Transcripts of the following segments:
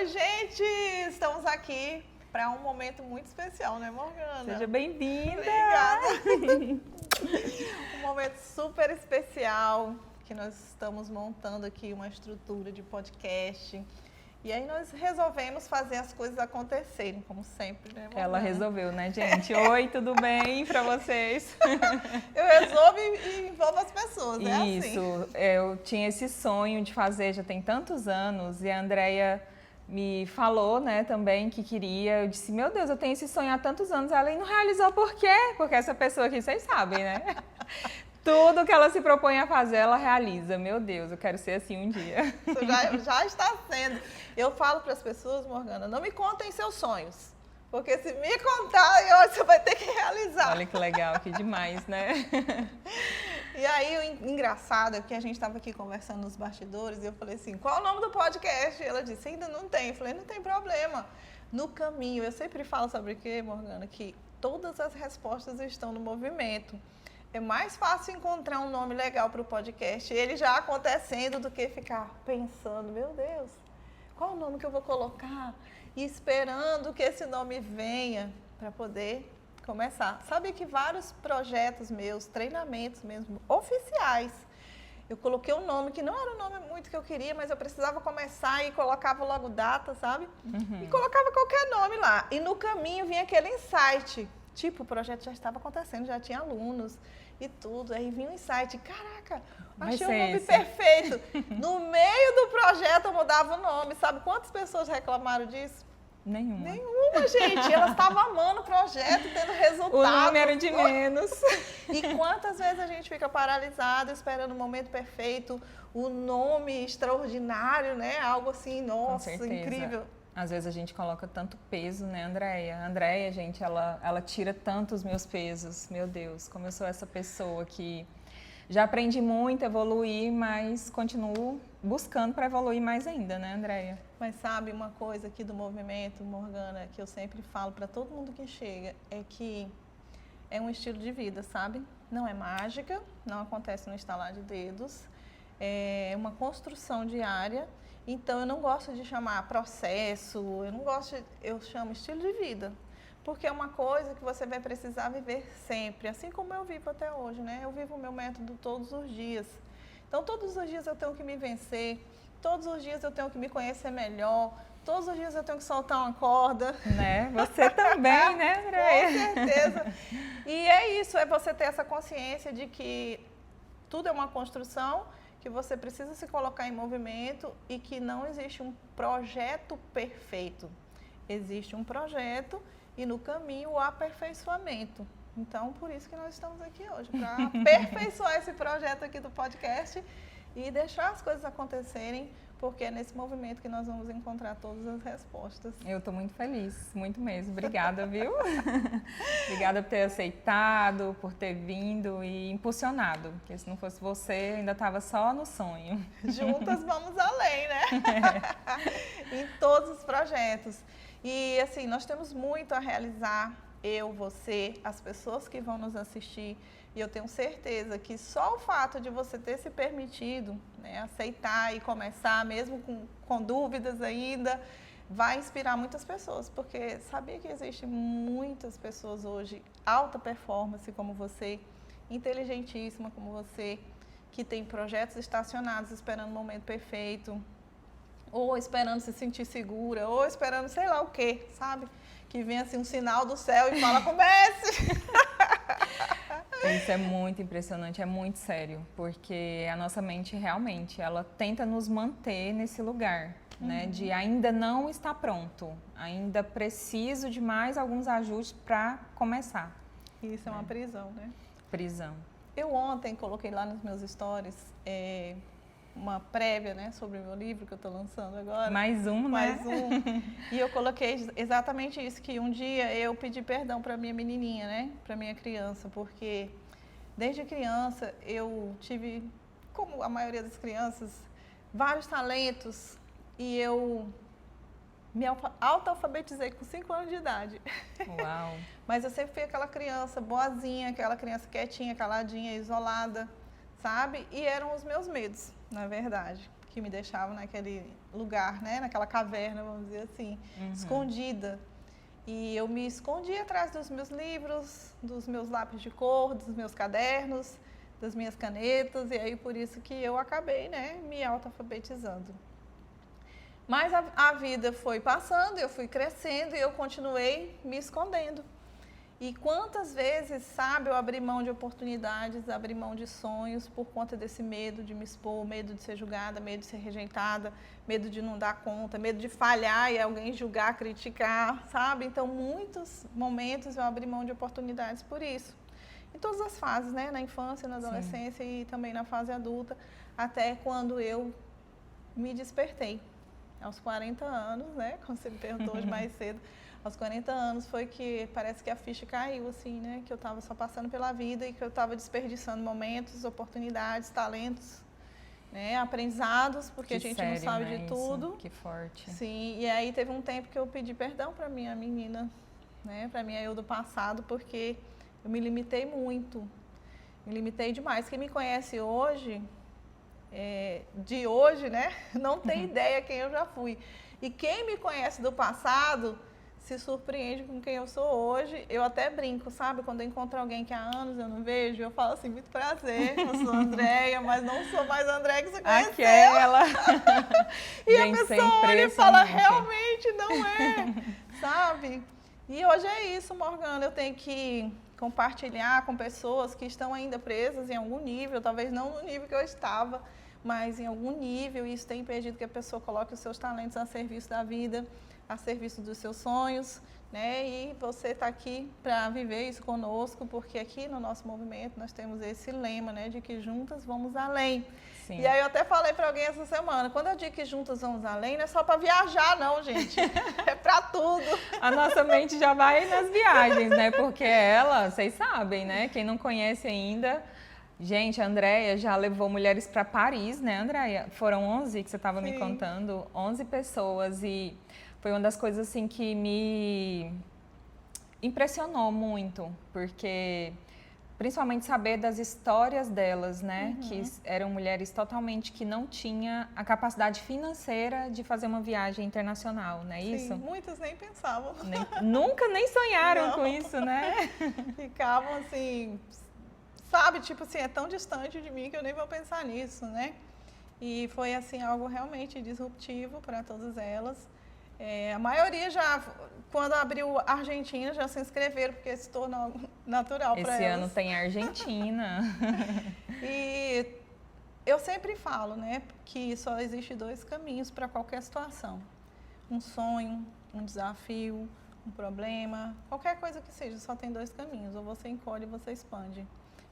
Oi, gente! Estamos aqui para um momento muito especial, né, Morgana? Seja bem-vinda! Obrigada! Um momento super especial que nós estamos montando aqui uma estrutura de podcast. E aí nós resolvemos fazer as coisas acontecerem, como sempre, né, Morgana? Ela resolveu, né, gente? Oi, tudo bem pra vocês? Eu resolvo e envolvo as pessoas, é assim. Isso, eu tinha esse sonho de fazer já tem tantos anos e a Andrea me falou, né, também que queria. Eu disse, meu Deus, eu tenho esse sonho há tantos anos. Ela não realizou por quê? Porque essa pessoa aqui, vocês sabem, né? Tudo que ela se propõe a fazer, ela realiza. Meu Deus, eu quero ser assim um dia. Isso já está sendo. Eu falo para as pessoas, Morgana, não me contem seus sonhos. Porque se me contar, você vai ter que realizar. Olha que legal, que demais, né? E aí, o engraçado é que a gente estava aqui conversando nos bastidores e eu falei assim, qual é o nome do podcast? E ela disse, ainda não tem. Eu falei, não tem problema. No caminho, eu sempre falo sobre o quê, Morgana? Que todas as respostas estão no movimento. É mais fácil encontrar um nome legal para o podcast, ele já acontecendo, do que ficar pensando, meu Deus, qual o nome que eu vou colocar? E esperando que esse nome venha para poder começar. Sabe que vários projetos meus, treinamentos mesmo, oficiais, eu coloquei um nome que não era um nome muito que eu queria, mas eu precisava começar e colocava logo data, sabe? E colocava qualquer nome lá. E no caminho vinha aquele insight. Tipo, o projeto já estava acontecendo, já tinha alunos e tudo. Aí vinha um insight, caraca, achei o nome perfeito. No meio do projeto eu mudava o nome. Sabe quantas pessoas reclamaram disso? Nenhuma. Nenhuma, gente. Elas estavam amando o projeto, tendo resultado. O nome era de menos. E quantas vezes a gente fica paralisado, esperando o momento perfeito, o nome extraordinário, né? Algo assim, nossa, incrível. Às vezes a gente coloca tanto peso, né, Andrea? A Andrea, gente, ela tira tanto os meus pesos. Meu Deus, como eu sou essa pessoa que já aprendi muito, evoluí, mas continuo buscando para evoluir mais ainda, né, Andrea? Mas sabe, uma coisa aqui do movimento, Morgana, que eu sempre falo para todo mundo que chega, é que é um estilo de vida, sabe? Não é mágica, não acontece no estalar de dedos, é uma construção diária. Então, eu não gosto de chamar processo, eu chamo estilo de vida. Porque é uma coisa que você vai precisar viver sempre, assim como eu vivo até hoje, né? Eu vivo o meu método todos os dias. Então, todos os dias eu tenho que me vencer, todos os dias eu tenho que me conhecer melhor, todos os dias eu tenho que soltar uma corda. Né? Você também, né, Andrea? Com certeza. E é isso, é você ter essa consciência de que tudo é uma construção, que você precisa se colocar em movimento e que não existe um projeto perfeito. Existe um projeto e no caminho o aperfeiçoamento. Então, por isso que nós estamos aqui hoje, para aperfeiçoar esse projeto aqui do podcast e deixar as coisas acontecerem, porque é nesse movimento que nós vamos encontrar todas as respostas. Eu estou muito feliz, muito mesmo. Obrigada, viu? Obrigada por ter aceitado, por ter vindo e impulsionado. Porque se não fosse você, ainda estava só no sonho. Juntas vamos além, né? Em todos os projetos. E assim, nós temos muito a realizar, eu, você, as pessoas que vão nos assistir. E eu tenho certeza que só o fato de você ter se permitido, né, aceitar e começar, mesmo com dúvidas ainda, vai inspirar muitas pessoas. Porque sabia que existem muitas pessoas hoje, alta performance como você, inteligentíssima como você, que tem projetos estacionados esperando o momento perfeito, ou esperando se sentir segura, ou esperando sei lá o quê, sabe? Que vem assim um sinal do céu e fala, comece! Isso é muito impressionante, é muito sério, porque a nossa mente realmente, ela tenta nos manter nesse lugar, né, de ainda não estar pronto, ainda preciso de mais alguns ajustes para começar. Isso é uma prisão, né? Prisão. Eu ontem coloquei lá nos meus stories uma prévia, né, sobre o meu livro que eu estou lançando agora. Mais um, né? Mais um. E eu coloquei exatamente isso, que um dia eu pedi perdão para minha menininha, né, para minha criança, porque desde criança eu tive, como a maioria das crianças, vários talentos e eu me auto-alfabetizei com 5 anos de idade. Uau! Mas eu sempre fui aquela criança boazinha, aquela criança quietinha, caladinha, isolada, sabe? E eram os meus medos, na verdade. que me deixava naquele lugar, né? Naquela caverna, vamos dizer assim, escondida. E eu me escondi atrás dos meus livros, dos meus lápis de cor, dos meus cadernos, das minhas canetas, e aí por isso que eu acabei, né, me autoalfabetizando. Mas a vida foi passando, eu fui crescendo e eu continuei me escondendo. E quantas vezes, sabe, eu abri mão de oportunidades, abri mão de sonhos por conta desse medo de me expor, medo de ser julgada, medo de ser rejeitada, medo de não dar conta, medo de falhar e alguém julgar, criticar, sabe? Então, muitos momentos eu abri mão de oportunidades por isso. Em todas as fases, né? Na infância, na adolescência e também na fase adulta, até quando eu me despertei. Aos 40 anos, né? Como você me perguntou hoje mais cedo. Aos 40 anos foi que parece que a ficha caiu, assim, né? Que eu estava só passando pela vida e que eu estava desperdiçando momentos, oportunidades, talentos, né? Aprendizados, porque Que a gente sério, não sabe né, de tudo. isso? Que forte. Sim, e aí teve um tempo que eu pedi perdão para minha menina, né? Para minha eu do passado, porque eu me limitei muito. Me limitei demais. Quem me conhece hoje, de hoje, né? Não tem ideia quem eu já fui. E quem me conhece do passado se surpreende com quem eu sou hoje. Eu até brinco, sabe? Quando eu encontro alguém que há anos eu não vejo, eu falo assim, muito prazer, eu sou a Andréia, mas não sou mais a Andréia que você conheceu. Aquela! E gente, a pessoa olha e fala, impressionante. realmente não é, sabe? E hoje é isso, Morgana, eu tenho que compartilhar com pessoas que estão ainda presas em algum nível, talvez não no nível que eu estava, mas em algum nível, e isso tem impedido que a pessoa coloque os seus talentos a serviço da vida, a serviço dos seus sonhos, né? E você está aqui para viver isso conosco, porque aqui no nosso movimento nós temos esse lema, né? De que juntas vamos além. Sim. E aí eu até falei para alguém essa semana, quando eu digo que juntas vamos além, não é só para viajar não, gente. É para tudo. A nossa mente já vai nas viagens, né? Porque ela, vocês sabem, né? Quem não conhece ainda... Gente, a Andréia já levou mulheres para Paris, né, Andréia? Foram 11 que você estava me contando, 11 pessoas, e foi uma das coisas assim que me impressionou muito, porque principalmente saber das histórias delas, né, que eram mulheres totalmente que não tinham a capacidade financeira de fazer uma viagem internacional, não é isso? Sim, muitas nem pensavam. Nunca nem sonharam Não. com isso, né? Ficavam assim... Sabe, tipo assim, é tão distante de mim que eu nem vou pensar nisso, né? E foi, assim, algo realmente disruptivo para todas elas. A maioria já, quando abriu a Argentina, já se inscreveram, porque se tornou natural para elas. Esse ano tem Argentina. E eu sempre falo, né, que só existe 2 caminhos para qualquer situação. Um sonho, um desafio, um problema, qualquer coisa que seja, só tem 2 caminhos. Ou você encolhe ou você expande.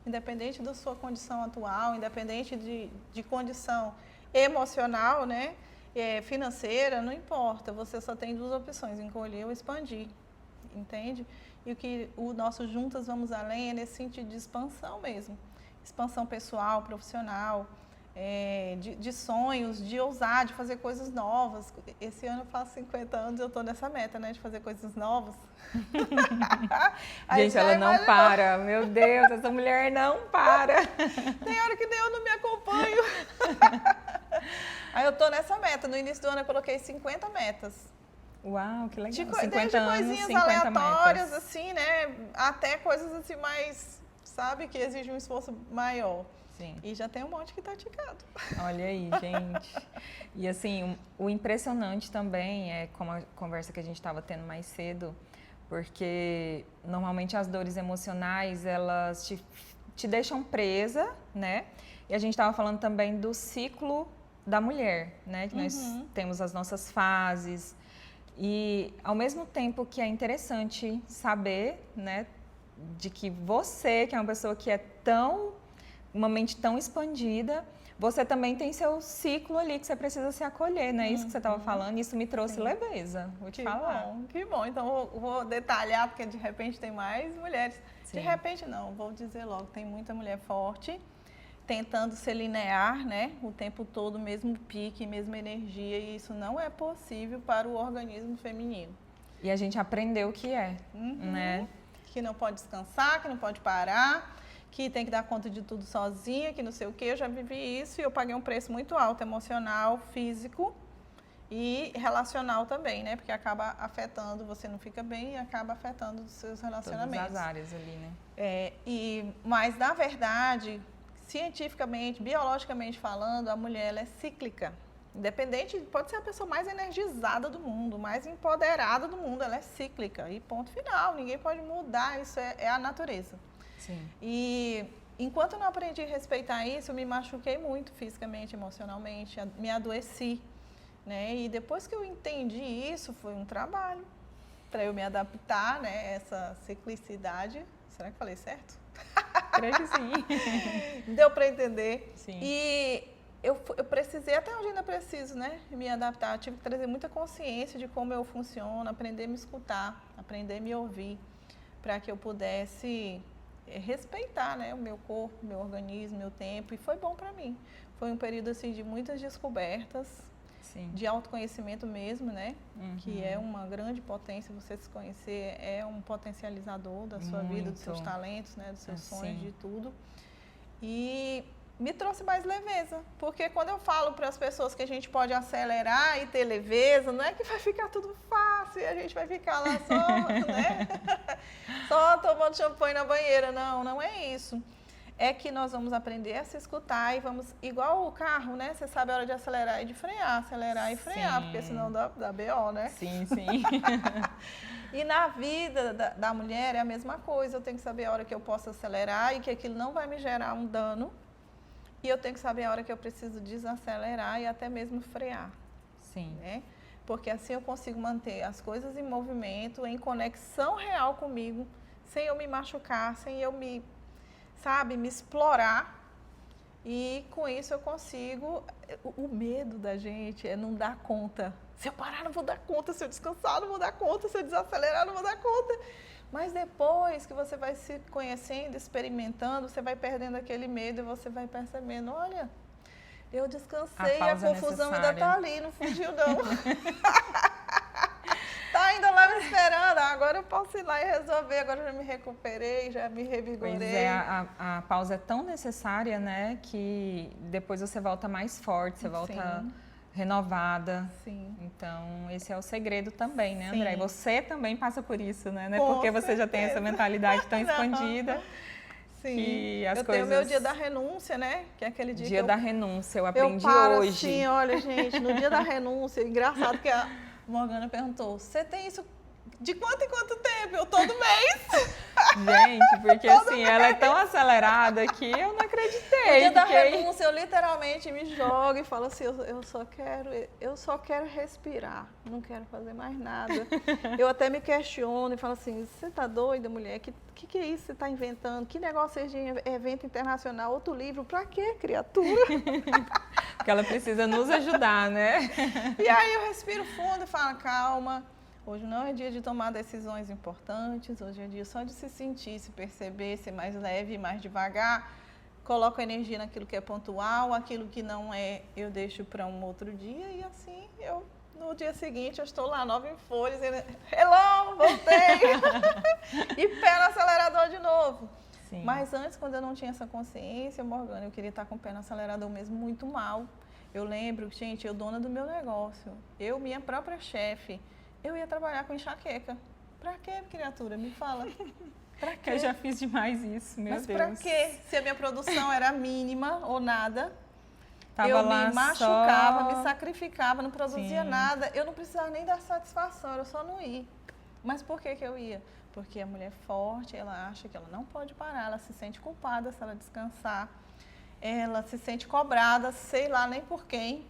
Independente da sua condição atual, independente de condição emocional, né, financeira, não importa. Você só tem 2 opções, encolher ou expandir, entende? E o nosso Juntas Vamos Além é nesse sentido de expansão mesmo. Expansão pessoal, profissional, de sonhos, de ousar, de fazer coisas novas. Esse ano eu faço 50 anos e eu estou nessa meta, né, de fazer coisas novas. Gente, ela não para. Meu Deus, essa mulher não para. Tem hora que nem eu não me acompanho. Aí eu estou nessa meta. No início do ano eu coloquei 50 metas. Uau, que legal. 50 desde anos, coisinhas 50 aleatórias, metas. assim, né? Até coisas assim mais, sabe, que exigem um esforço maior. Sim. E já tem um monte que tá ticado. Olha aí, gente. E assim, o impressionante também é como a conversa que a gente estava tendo mais cedo, porque normalmente as dores emocionais, elas te deixam presa, né? E a gente estava falando também do ciclo da mulher, né? Que nós temos as nossas fases. E ao mesmo tempo que é interessante saber, né? De que você, que é uma pessoa que é uma mente tão expandida, você também tem seu ciclo ali que você precisa se acolher, não é isso que você estava falando? Isso me trouxe leveza, vou te falar. Que bom. Então, vou detalhar, porque de repente tem mais mulheres. Sim. De repente, não, vou dizer logo, tem muita mulher forte, tentando ser linear, né? O tempo todo, mesmo pique, mesma energia, e isso não é possível para o organismo feminino. E a gente aprendeu que é, né? Que não pode descansar, que não pode parar, que tem que dar conta de tudo sozinha, que não sei o quê. Eu já vivi isso e eu paguei um preço muito alto, emocional, físico e relacional também, né? Porque acaba afetando, você não fica bem e acaba afetando os seus relacionamentos. Todas as áreas ali, né? Mas, na verdade, cientificamente, biologicamente falando, a mulher ela é cíclica. Independente, pode ser a pessoa mais energizada do mundo, mais empoderada do mundo, ela é cíclica. E ponto final, ninguém pode mudar, isso é a natureza. Sim. E enquanto eu não aprendi a respeitar isso, eu me machuquei muito fisicamente, emocionalmente, me adoeci. Né? E depois que eu entendi isso, foi um trabalho para eu me adaptar, né? Essa ciclicidade. Será que falei certo? Creio que sim. Deu para entender. Sim. E eu precisei, até hoje ainda preciso, né? Me adaptar. Eu tive que trazer muita consciência de como eu funciono, aprender a me escutar, aprender a me ouvir, para que eu pudesse respeitar, né? O meu corpo, o meu organismo, meu tempo. E foi bom para mim. Foi um período assim de muitas descobertas. Sim. De autoconhecimento mesmo, né? Que é uma grande potência, você se conhecer é um potencializador da sua vida, dos seus talentos, né? Dos seus sonhos, de tudo. E me trouxe mais leveza, porque quando eu falo para as pessoas que a gente pode acelerar e ter leveza, não é que vai ficar tudo fácil e a gente vai ficar lá só, né? Só tomando champanhe na banheira, não é isso. É que nós vamos aprender a se escutar e vamos, igual o carro, né? Você sabe a hora de acelerar e de frear, acelerar e frear, porque senão dá BO, né? Sim. E na vida da mulher é a mesma coisa, eu tenho que saber a hora que eu posso acelerar e que aquilo não vai me gerar um dano. E eu tenho que saber a hora que eu preciso desacelerar e até mesmo frear. Sim. Né? Porque assim eu consigo manter as coisas em movimento, em conexão real comigo, sem eu me machucar, sem eu me explorar. E com isso eu consigo. O medo da gente é não dar conta. Se eu parar, não vou dar conta. Se eu descansar, não vou dar conta. Se eu desacelerar, não vou dar conta. Mas depois que você vai se conhecendo, experimentando, você vai perdendo aquele medo e você vai percebendo, olha, eu descansei, a confusão ainda está ali, não fugiu não. Tá ainda lá me esperando, agora eu posso ir lá e resolver, agora eu já me recuperei, já me revigorei. Pois é, a pausa é tão necessária, né, que depois você volta mais forte, você volta renovada. Sim. Então, esse é o segredo também, né, André? Sim. Você também passa por isso, né? Não é Com porque você certeza. já tem essa mentalidade tão expandida. Sim. Que as eu coisas... tenho o meu dia da renúncia, né? Que é aquele dia da renúncia, eu aprendi eu paro hoje. Assim, olha, gente, no dia da renúncia, engraçado que a Morgana perguntou, você tem isso de quanto em quanto tempo? Eu todo mês. Gente, porque assim, ela é tão acelerada que eu não acreditei. No dia da renúncia, eu literalmente me jogo e falo assim, eu só quero respirar, não quero fazer mais nada. Eu até me questiono e falo assim, você tá doida, mulher? Que é isso que você tá inventando? Que negócio é de evento internacional? Outro livro? Pra quê, criatura? Porque ela precisa nos ajudar, né? E aí eu respiro fundo e falo, calma. Hoje não é dia de tomar decisões importantes, hoje é dia só de se sentir, se perceber, ser mais leve, mais devagar. Coloco a energia naquilo que é pontual, aquilo que não é, eu deixo para um outro dia e assim, no dia seguinte, eu estou lá, nova em folha, dizendo, hello, voltei! E pé no acelerador de novo. Sim. Mas antes, quando eu não tinha essa consciência, Morgana, eu queria estar com o pé no acelerador mesmo muito mal. Eu lembro, gente, eu dona do meu negócio, eu, minha própria chefe, eu ia trabalhar com enxaqueca. Pra quê, criatura? Me fala. Pra quê? Eu já fiz demais isso, meu Deus. Mas pra quê? Se a minha produção era mínima ou nada, Tava eu lá me machucava, só... me sacrificava, não produzia nada. Eu não precisava nem dar satisfação, era só não ir. Mas por que eu ia? Porque a mulher forte, ela acha que ela não pode parar, ela se sente culpada se ela descansar. Ela se sente cobrada, sei lá nem por quem.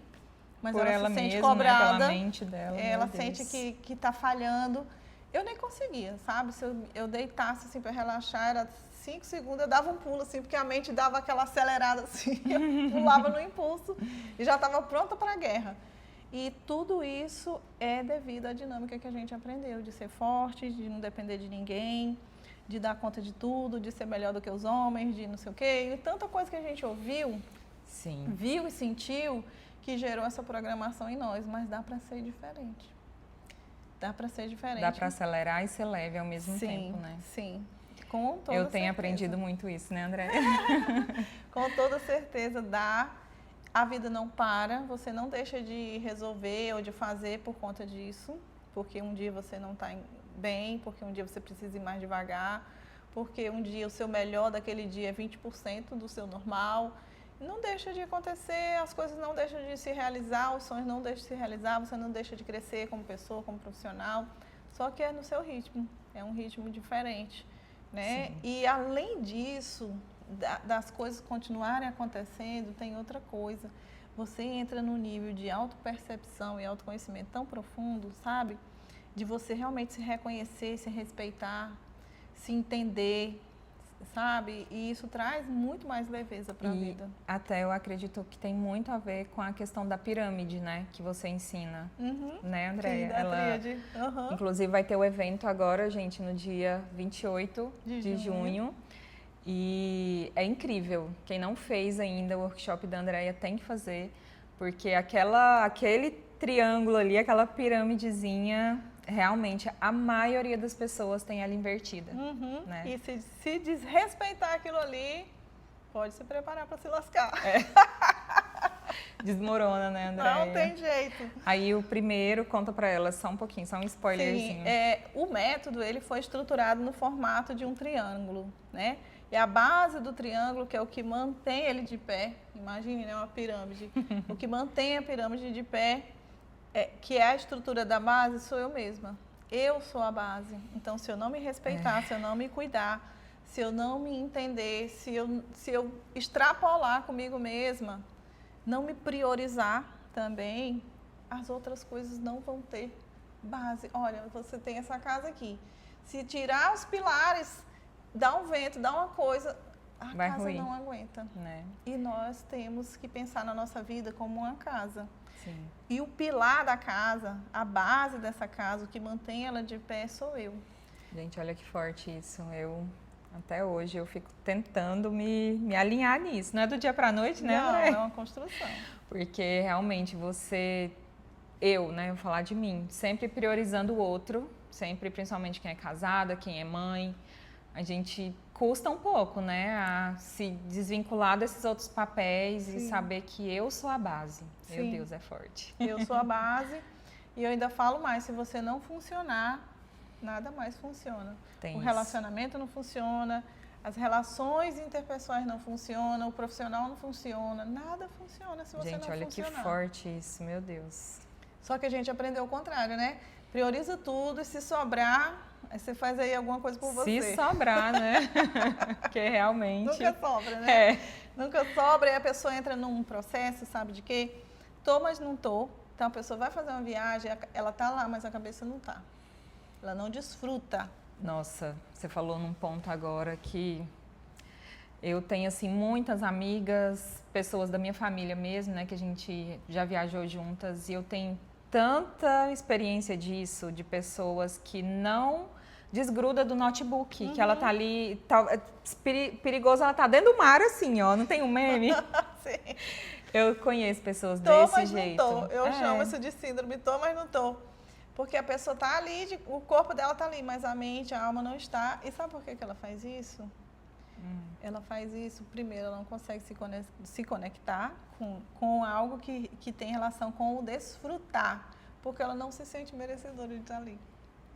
Mas por ela se sente mesma, cobrada, né? Pela mente dela. ela sente que está falhando. Eu nem conseguia, sabe? Se eu deitasse assim para relaxar, era 5 segundos, eu dava um pulo assim, porque a mente dava aquela acelerada assim, eu pulava no impulso e já estava pronta para a guerra. E tudo isso é devido à dinâmica que a gente aprendeu, de ser forte, de não depender de ninguém, de dar conta de tudo, de ser melhor do que os homens, de não sei o quê. E tanta coisa que a gente ouviu, viu e sentiu, que gerou essa programação em nós, mas dá para ser diferente. Dá para ser diferente. Dá para acelerar e ser leve ao mesmo tempo, né? Sim. Com toda Eu tenho certeza. aprendido muito isso, né, André? Com toda certeza, a vida não para, você não deixa de resolver ou de fazer por conta disso, porque um dia você não está bem, porque um dia você precisa ir mais devagar, porque um dia o seu melhor daquele dia é 20% do seu normal. Não deixa de acontecer, as coisas não deixam de se realizar, os sonhos não deixam de se realizar, você não deixa de crescer como pessoa, como profissional, só que é no seu ritmo, é um ritmo diferente, né? Sim. E além disso, das coisas continuarem acontecendo, tem outra coisa. Você entra num nível de autopercepção e autoconhecimento tão profundo, sabe? De você realmente se reconhecer, se respeitar, se entender, sabe? E isso traz muito mais leveza para a vida. Até eu acredito que tem muito a ver com a questão da pirâmide, né? Que você ensina, né, Andréia? Sim, da tríade. Inclusive vai ter o evento agora, gente, no dia 28 de junho. E é incrível. Quem não fez ainda o workshop da Andréia tem que fazer, porque aquele triângulo ali, aquela piramidezinha, realmente a maioria das pessoas tem ela invertida. Né? E se desrespeitar aquilo ali, pode se preparar para se lascar. Desmorona, né, Andréia? Não tem jeito. Aí o primeiro, conta pra ela só um pouquinho, só um spoilerzinho. Sim, o método ele foi estruturado no formato de um triângulo, né? E a base do triângulo, que é o que mantém ele de pé, imagine, né, uma pirâmide, o que mantém a pirâmide de pé, que é a estrutura da base, sou eu mesma. Eu sou a base. Então, se eu não me respeitar, se eu não me cuidar, se eu não me entender, se eu extrapolar comigo mesma, não me priorizar também, as outras coisas não vão ter base. Olha, você tem essa casa aqui. Se tirar os pilares, dá um vento, dá uma coisa, a Vai casa ruir, não aguenta. né? E nós temos que pensar na nossa vida como uma casa. Sim. E o pilar da casa, a base dessa casa, o que mantém ela de pé sou eu. Gente, olha que forte isso. Até hoje, eu fico tentando me alinhar nisso. Não é do dia pra noite, né, André? Não, é uma construção. Porque realmente né, vou falar de mim, sempre priorizando o outro, sempre, principalmente quem é casada, quem é mãe, a gente custa um pouco, né, a se desvincular desses outros papéis. Sim. E saber que eu sou a base. Sim. Meu Deus, é forte. Eu sou a base e eu ainda falo mais, se você não funcionar, nada mais funciona. O relacionamento não funciona, as relações interpessoais não funcionam, o profissional não funciona, nada funciona se você não funcionar. Gente, olha que forte isso, meu Deus. Só que a gente aprendeu o contrário, né? Prioriza tudo e se sobrar, aí você faz aí alguma coisa por você. Se sobrar, né? Porque realmente... Nunca sobra, né? Nunca sobra e a pessoa entra num processo, sabe de quê? Tô, mas não tô. Então a pessoa vai fazer uma viagem, ela tá lá, mas a cabeça não tá. Ela não desfruta. Nossa, você falou num ponto agora que eu tenho, assim, muitas amigas, pessoas da minha família mesmo, né, que a gente já viajou juntas, e eu tenho tanta experiência disso, de pessoas que não desgruda do notebook, que ela tá ali, perigoso, ela tá dentro do mar, assim, ó, não tem um meme? Sim. Eu conheço pessoas desse jeito. Não tô. Eu chamo isso de síndrome, tô, mas não tô. Porque a pessoa está ali, o corpo dela está ali, mas a mente, a alma não está. E sabe por que ela faz isso? Ela faz isso, primeiro, ela não consegue se conectar com algo que tem relação com o desfrutar. Porque ela não se sente merecedora de estar ali.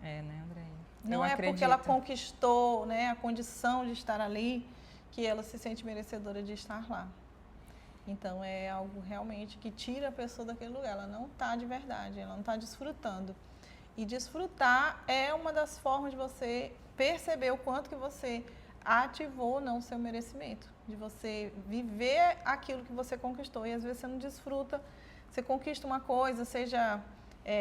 Né, Andréia? Não é porque ela conquistou, né, a condição de estar ali que ela se sente merecedora de estar lá. Então, é algo realmente que tira a pessoa daquele lugar. Ela não está de verdade, ela não está desfrutando. E desfrutar é uma das formas de você perceber o quanto que você ativou ou não o seu merecimento. De você viver aquilo que você conquistou. E às vezes você não desfruta. Você conquista uma coisa, seja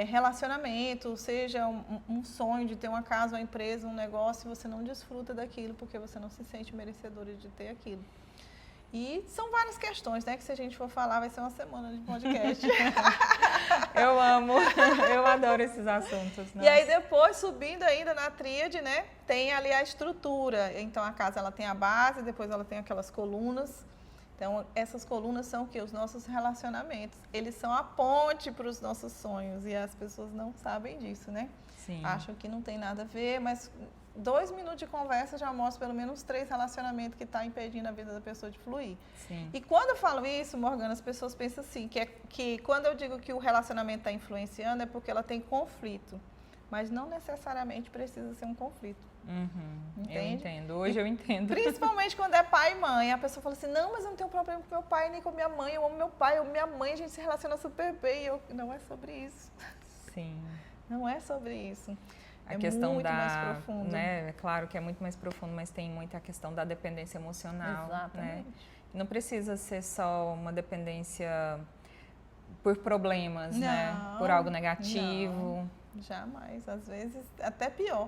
relacionamento, seja um sonho de ter uma casa, uma empresa, um negócio, e você não desfruta daquilo porque você não se sente merecedora de ter aquilo. E são várias questões, né? Que se a gente for falar, vai ser uma semana de podcast. Eu amo, eu adoro esses assuntos. Nossa. E aí depois, subindo ainda na tríade, né? Tem ali a estrutura. Então a casa ela tem a base, depois ela tem aquelas colunas. Então, essas colunas são o quê? Os nossos relacionamentos. Eles são a ponte para os nossos sonhos e as pessoas não sabem disso, né? Sim. Acham que não tem nada a ver, mas 2 minutos de conversa já mostra pelo menos 3 relacionamentos que estão impedindo a vida da pessoa de fluir. Sim. E quando eu falo isso, Morgana, as pessoas pensam assim, que quando eu digo que o relacionamento está influenciando é porque ela tem conflito. Mas não necessariamente precisa ser um conflito. Eu entendo. Hoje eu entendo. Principalmente quando é pai e mãe. A pessoa fala assim, não, mas eu não tenho problema com meu pai nem com minha mãe. Eu amo meu pai, eu amo minha mãe, a gente se relaciona super bem. Não é sobre isso. Sim. Não é sobre isso. A questão muito mais profundo. Né, é claro que é muito mais profundo, mas tem muita questão da dependência emocional. Exatamente. Né? Não precisa ser só uma dependência por problemas, né? Por algo negativo. Não. Jamais, às vezes até pior.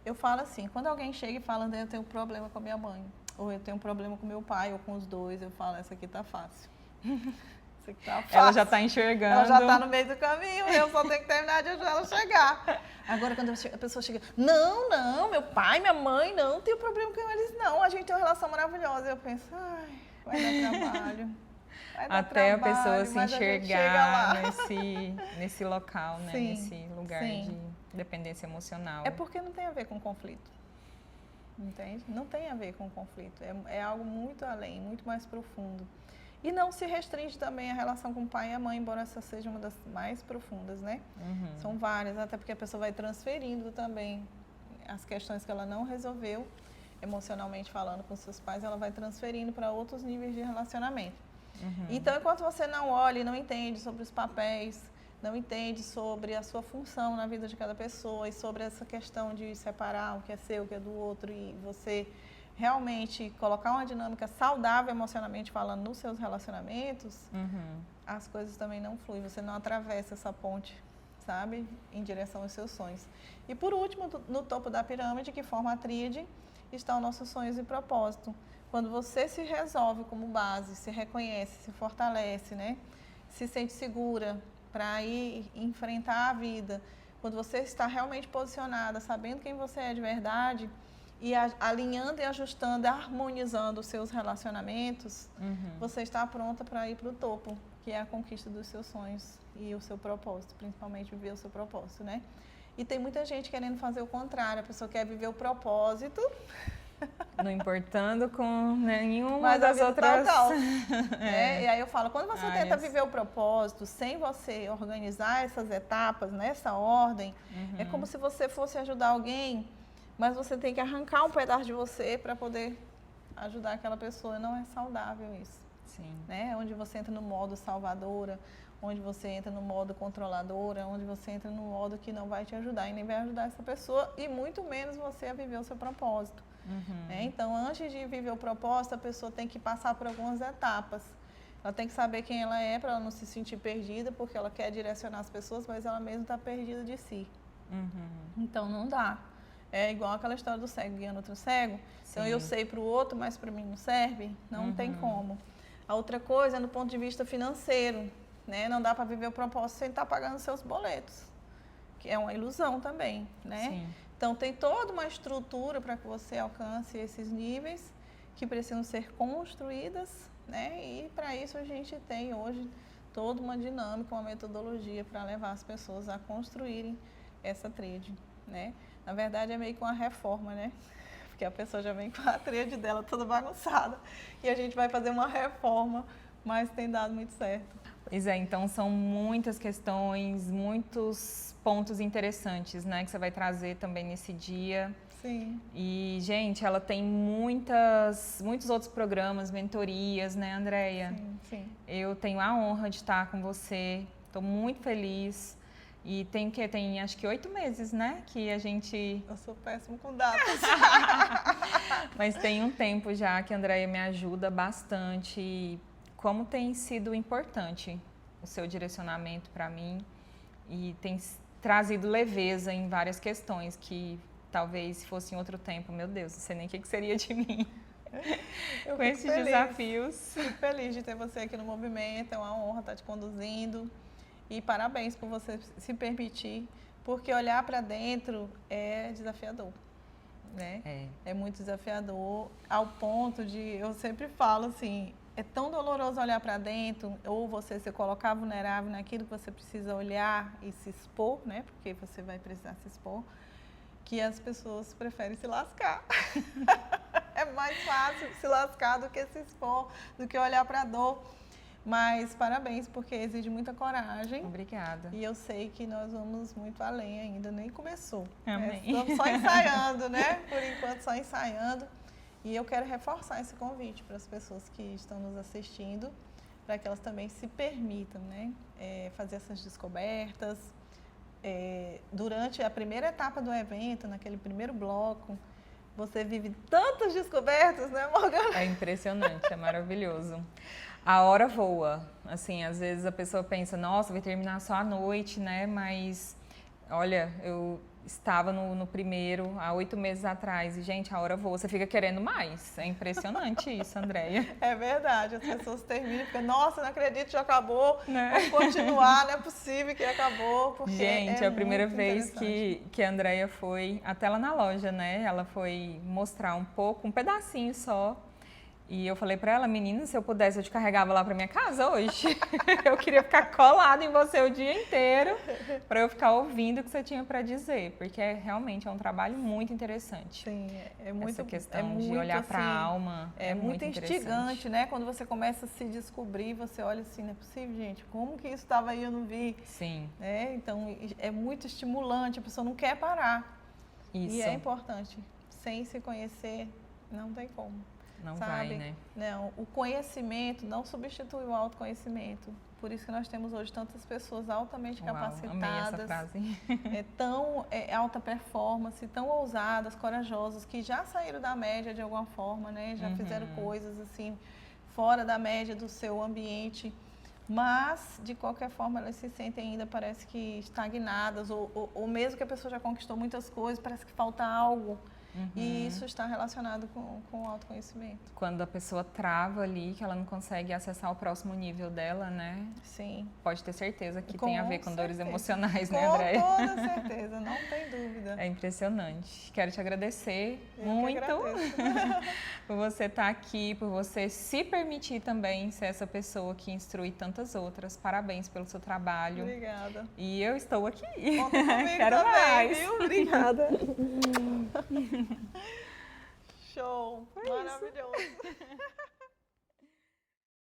Eu falo assim, quando alguém chega e fala, eu tenho um problema com a minha mãe, ou eu tenho um problema com meu pai, ou com os dois, eu falo, essa aqui tá fácil. Essa aqui tá fácil. Ela já tá enxergando. Ela já tá no meio do caminho, eu só tenho que terminar de ajudar ela a chegar. Agora, quando a pessoa chega, não, meu pai, minha mãe, não tenho problema com eles, não, a gente tem uma relação maravilhosa. Eu penso, ai, vai dar trabalho. Até a pessoa se enxergar nesse local, né? Sim, nesse lugar de dependência emocional. É porque não tem a ver com conflito, entende? Não tem a ver com conflito, é algo muito além, muito mais profundo. E não se restringe também a relação com o pai e a mãe, embora essa seja uma das mais profundas, né? São várias, até porque a pessoa vai transferindo também as questões que ela não resolveu, emocionalmente falando com seus pais, ela vai transferindo para outros níveis de relacionamento. Então, enquanto você não olha e não entende sobre os papéis, não entende sobre a sua função na vida de cada pessoa e sobre essa questão de separar o que é seu, o que é do outro e você realmente colocar uma dinâmica saudável emocionalmente falando nos seus relacionamentos, as coisas também não fluem, você não atravessa essa ponte, sabe, em direção aos seus sonhos. E por último, no topo da pirâmide, que forma a tríade, estão nossos sonhos e propósito. Quando você se resolve como base, se reconhece, se fortalece, né? Se sente segura para ir enfrentar a vida, quando você está realmente posicionada, sabendo quem você é de verdade e alinhando e ajustando, harmonizando os seus relacionamentos, você está pronta para ir para o topo, que é a conquista dos seus sonhos e o seu propósito, principalmente viver o seu propósito, né? E tem muita gente querendo fazer o contrário, a pessoa quer viver o propósito... Não importando com nenhuma das outras... E aí eu falo, quando você tenta viver o propósito sem você organizar essas etapas nessa ordem, é como se você fosse ajudar alguém, mas você tem que arrancar um pedaço de você para poder ajudar aquela pessoa. Não é saudável isso. Sim. Né? Onde você entra no modo salvadora, onde você entra no modo controladora, onde você entra no modo que não vai te ajudar e nem vai ajudar essa pessoa e muito menos você a viver o seu propósito. Então, antes de viver o propósito, a pessoa tem que passar por algumas etapas. Ela tem que saber quem ela é para ela não se sentir perdida, porque ela quer direcionar as pessoas, mas ela mesma está perdida de si. Então, não dá. É igual aquela história do cego guiando outro cego. Então, eu sei para o outro, mas para mim não serve. Não tem como. A outra coisa é no ponto de vista financeiro. Né? Não dá para viver o propósito sem estar pagando seus boletos, que é uma ilusão também, né? Sim. Então, tem toda uma estrutura para que você alcance esses níveis que precisam ser construídas, né? E para isso a gente tem hoje toda uma dinâmica, uma metodologia para levar as pessoas a construírem essa tríade, né? Na verdade, é meio que uma reforma, né? Porque a pessoa já vem com a tríade dela toda bagunçada e a gente vai fazer uma reforma, mas tem dado muito certo. Pois é, então são muitas questões, muitos pontos interessantes, né, que você vai trazer também nesse dia. Sim. E, gente, ela tem muitos outros programas, mentorias, né, Andréia? Sim, sim. Eu tenho a honra de estar com você, estou muito feliz. E tem acho que 8 meses, né, que a gente... Eu sou péssimo com datas. Mas tem um tempo já que a Andréia me ajuda bastante. Como tem sido importante o seu direcionamento para mim e tem trazido leveza em várias questões que talvez se fosse em outro tempo, meu Deus, não sei nem o que seria de mim com esses desafios. Fico feliz de ter você aqui no movimento, é uma honra estar te conduzindo e parabéns por você se permitir, porque olhar para dentro é desafiador. Né? É muito desafiador, ao ponto de, eu sempre falo assim, é tão doloroso olhar para dentro, ou você se colocar vulnerável naquilo que você precisa olhar e se expor, né? Porque você vai precisar se expor, que as pessoas preferem se lascar. É mais fácil se lascar do que se expor, do que olhar para a dor. Mas parabéns, porque exige muita coragem. Obrigada. E eu sei que nós vamos muito além ainda, nem começou. Amém. Estamos só ensaiando, né? Por enquanto, só ensaiando. E eu quero reforçar esse convite para as pessoas que estão nos assistindo, para que elas também se permitam, né? Fazer essas descobertas. Durante a primeira etapa do evento, naquele primeiro bloco, você vive tantas descobertas, né, Morgana? É impressionante, é maravilhoso. A hora voa, assim, às vezes a pessoa pensa, nossa, vai terminar só à noite, né? Mas, olha, eu estava no primeiro há 8 meses atrás e, gente, a hora voa, você fica querendo mais. É impressionante isso, Andréia. É verdade, as pessoas terminam e ficam, nossa, não acredito, já acabou, Né? vamos continuar, não é possível que acabou, porque gente, é a primeira muito vez que a Andréia foi até lá na loja, né? Ela foi mostrar um pouco, um pedacinho só. E eu falei pra ela, menina, se eu pudesse, eu te carregava lá pra minha casa hoje. Eu queria ficar colada em você o dia inteiro pra eu ficar ouvindo o que você tinha pra dizer, porque realmente é um trabalho muito interessante. Sim, é muito. Essa questão muito, de olhar pra assim, alma é muito instigante, interessante. né? Quando você começa a se descobrir, você olha assim, não é possível, gente, como que isso estava aí e eu não vi? Sim. Então, é muito estimulante, a pessoa não quer parar. Isso. E é importante, sem se conhecer, não tem como. Não sabe? vai, né? Não, o conhecimento não substitui o autoconhecimento. Por isso que nós temos hoje tantas pessoas altamente capacitadas, amei essa frase. Tão alta performance, tão ousadas, corajosas, que já saíram da média de alguma forma, né? Já fizeram coisas assim fora da média do seu ambiente, mas de qualquer forma elas se sentem ainda, parece que estagnadas, ou mesmo que a pessoa já conquistou muitas coisas, parece que falta algo. E isso está relacionado com o autoconhecimento. Quando a pessoa trava ali, que ela não consegue acessar o próximo nível dela, né? Sim. Pode ter certeza que tem a ver com dores emocionais, né, Com Andréia? toda certeza, não tem dúvida. É impressionante. Quero te agradecer Eu muito que por você estar aqui, por você se permitir também ser essa pessoa que instrui tantas outras. Parabéns pelo seu trabalho. Obrigada. E eu estou aqui. Conta comigo Quero também, mais. viu? Obrigada. Show. Maravilhoso.